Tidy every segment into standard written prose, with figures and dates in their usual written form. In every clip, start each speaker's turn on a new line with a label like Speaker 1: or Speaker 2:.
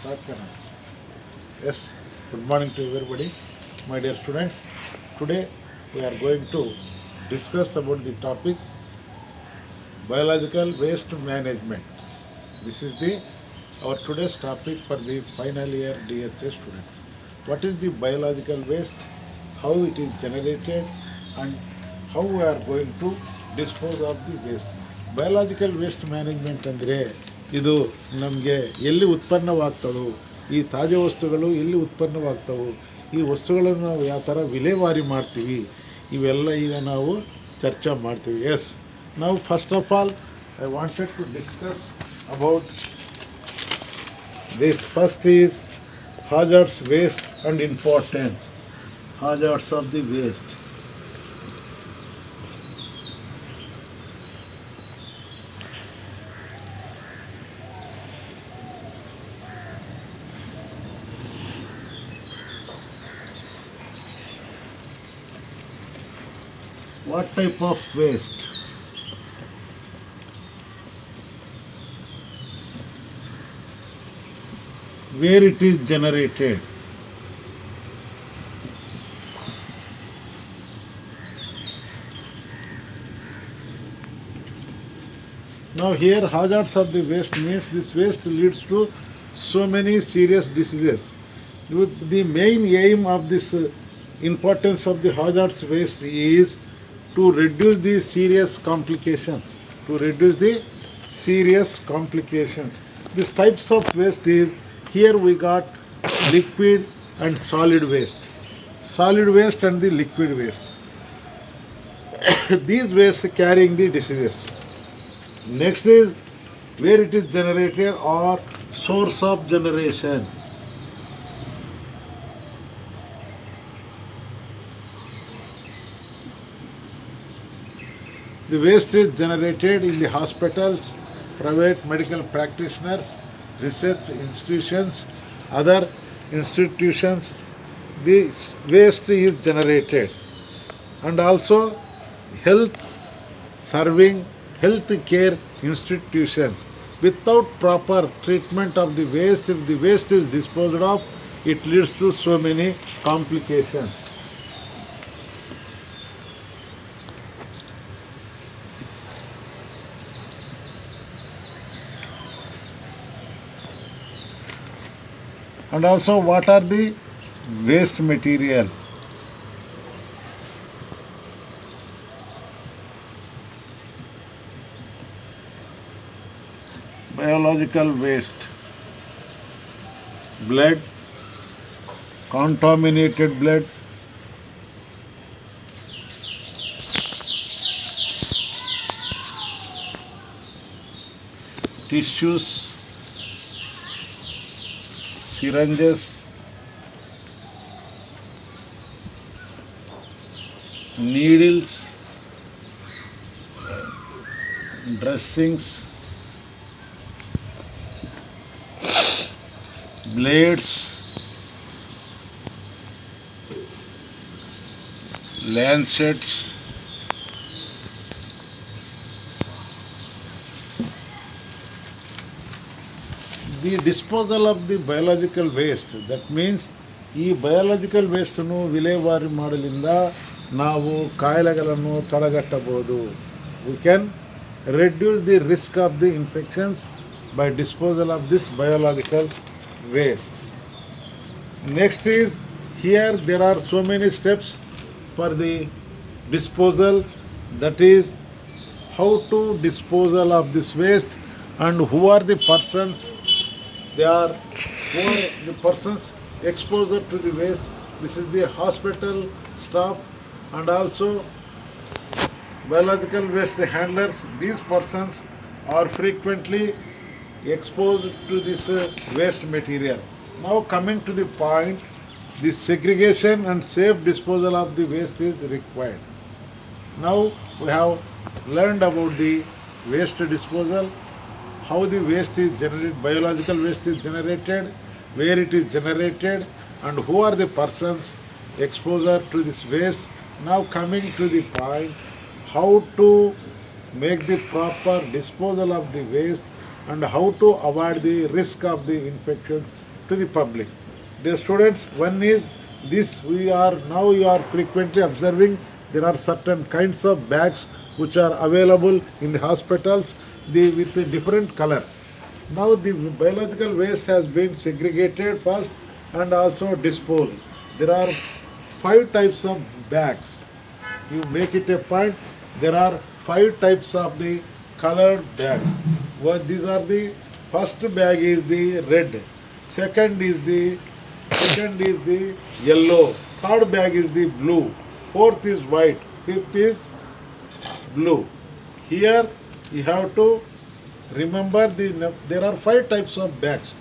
Speaker 1: Start करना. Yes, good morning to everybody, my dear students. Today we are going to discuss about the topic biological waste management. This is the our today's topic for the final year DHA students. What is the biological waste? How it is generated and how we are going to dispose of the waste. Biological waste management ಅಂದರೆ ಇದು ನಮಗೆ ಎಲ್ಲಿ ಉತ್ಪನ್ನವಾಗ್ತದೋ ಈ ತಾಜಾ ವಸ್ತುಗಳು ಎಲ್ಲಿ ಉತ್ಪನ್ನವಾಗ್ತವೋ ಈ ವಸ್ತುಗಳನ್ನು ನಾವು ಯಾವ ಥರ ವಿಲೇವಾರಿ ಮಾಡ್ತೀವಿ ಇವೆಲ್ಲ ಈಗ ನಾವು ಚರ್ಚೆ ಮಾಡ್ತೀವಿ. ಎಸ್ ನಾವು first of all I wanted to discuss about this. First is hazards waste and importance. Hazards of the waste. What type of waste? Where it is generated? Now here hazards of the waste means this waste leads to so many serious diseases. The main aim of this importance of the hazards waste is to reduce the serious complications. To reduce the serious complications. These types of waste is, here we got liquid and solid waste. Solid waste and the liquid waste. These waste carrying the diseases. Next is where it is generated or source of generation. The waste is generated in the hospitals, private medical practitioners, research institutions, other institutions. The waste is generated, and also health care institutions. Without proper treatment of the waste, if the waste is disposed of, it leads to so many complications. And also, what are the waste material? Biological waste, blood, contaminated blood, tissues, syringes, needles, dressings, blades, lancets, the disposal of the biological waste. That means ಈ biological ವೇಸ್ಟನ್ನು ವಿಲೇವಾರಿ ಮಾಡಲಿಂದ ನಾವು ಕಾಯಿಲೆಗಳನ್ನು ತಡೆಗಟ್ಟಬಹುದು. We can reduce the risk of the infections by disposal of this biological waste. Next is, here there are so many steps for the disposal. That is, how to disposal of this waste and who are the persons. Who are the persons exposed to the waste. This is the hospital staff and also biological waste handlers. These persons are frequently exposed to this waste material. Now coming to the point, the segregation and safe disposal of the waste is required. Now we have learned about the waste disposal, how the waste is generated, biological waste is generated, where it is generated, and who are the persons exposed to this waste. Now coming to the point, how to make the proper disposal of the waste and how to avoid the risk of the infections to the public. Dear students, one is this you are frequently observing there are certain kinds of bags which are available in the hospitals with the different colors. Now the biological waste has been segregated first and also disposed. There are 5 types of bags. You make it a point. There are 5 types of the colored bags. These are the first bag is the red, second is the yellow, third bag is the blue, fourth is white, fifth is blue. Here you have to remember there are 5 types of bags.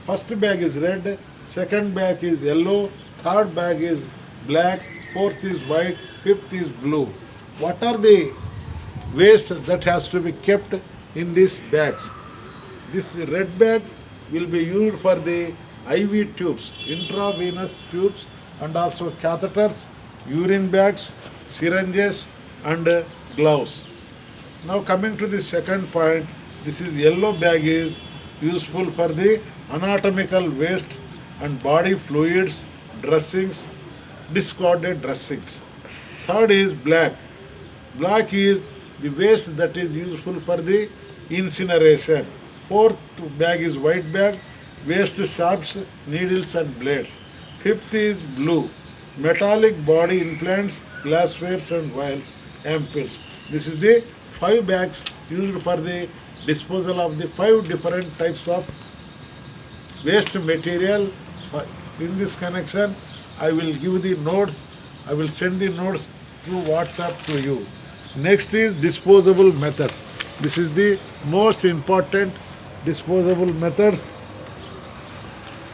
Speaker 1: First bag is red, second bag is yellow, third bag is black, fourth is white, fifth is blue. What are the waste that has to be kept in these bags? This red bag will be used for the IV tubes, intravenous tubes, and also catheters, urine bags, syringes, and gloves. Now coming to the second point, this is yellow bag is useful for the anatomical waste and body fluids, dressings, discarded dressings. Third is black. Black is the waste that is useful for the incineration. Fourth bag is white bag, waste sharps, needles and blades. Fifth is blue, metallic body implants, glasswares and vials, ampoules. This is the 5 bags used for the disposal of the 5 different types of waste material. In this connection, I will give the notes. I will send the notes through WhatsApp to you. Next is disposable methods. This is the most important disposable methods.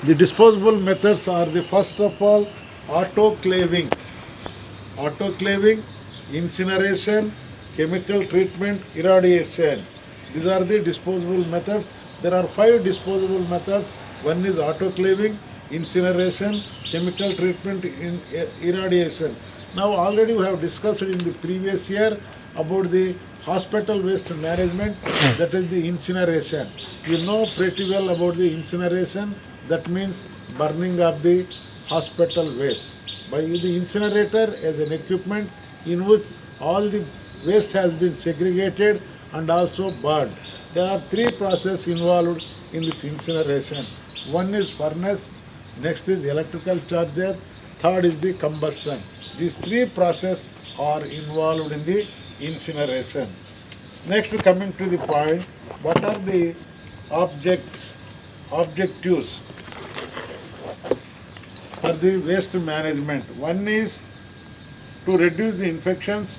Speaker 1: The disposable methods are the first of all autoclaving, incineration, chemical treatment, irradiation. These are the disposable methods. There are 5 disposable methods. One is autoclaving, incineration, chemical treatment, irradiation. Now already we have discussed in the previous year about the hospital waste management, that is the incineration. You know pretty well about the incineration, that means burning of the hospital waste. By the incinerator as an equipment in which all the waste has been segregated and also burned. There are 3 processes involved in this incineration. One is furnace, next is electrical charger, third is the combustion. These 3 processes are involved in the incineration. Next, coming to the point, what are the objectives for the waste management? One is to reduce the infections.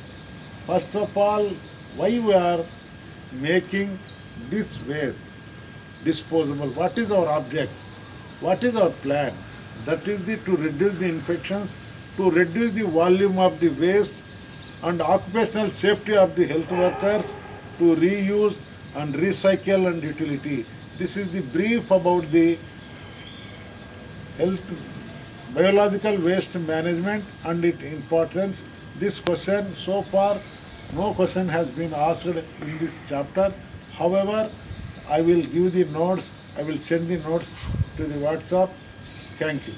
Speaker 1: First of all, why we are making this waste disposable? What is our object? What is our plan? That is to reduce the infections, to reduce the volume of the waste and occupational safety of the health workers, to reuse and recycle and utility. This is the brief about the biological waste management and its importance. This question, so far, no question has been asked in this chapter. However, I will give the notes, I will send the notes to the WhatsApp. Thank you.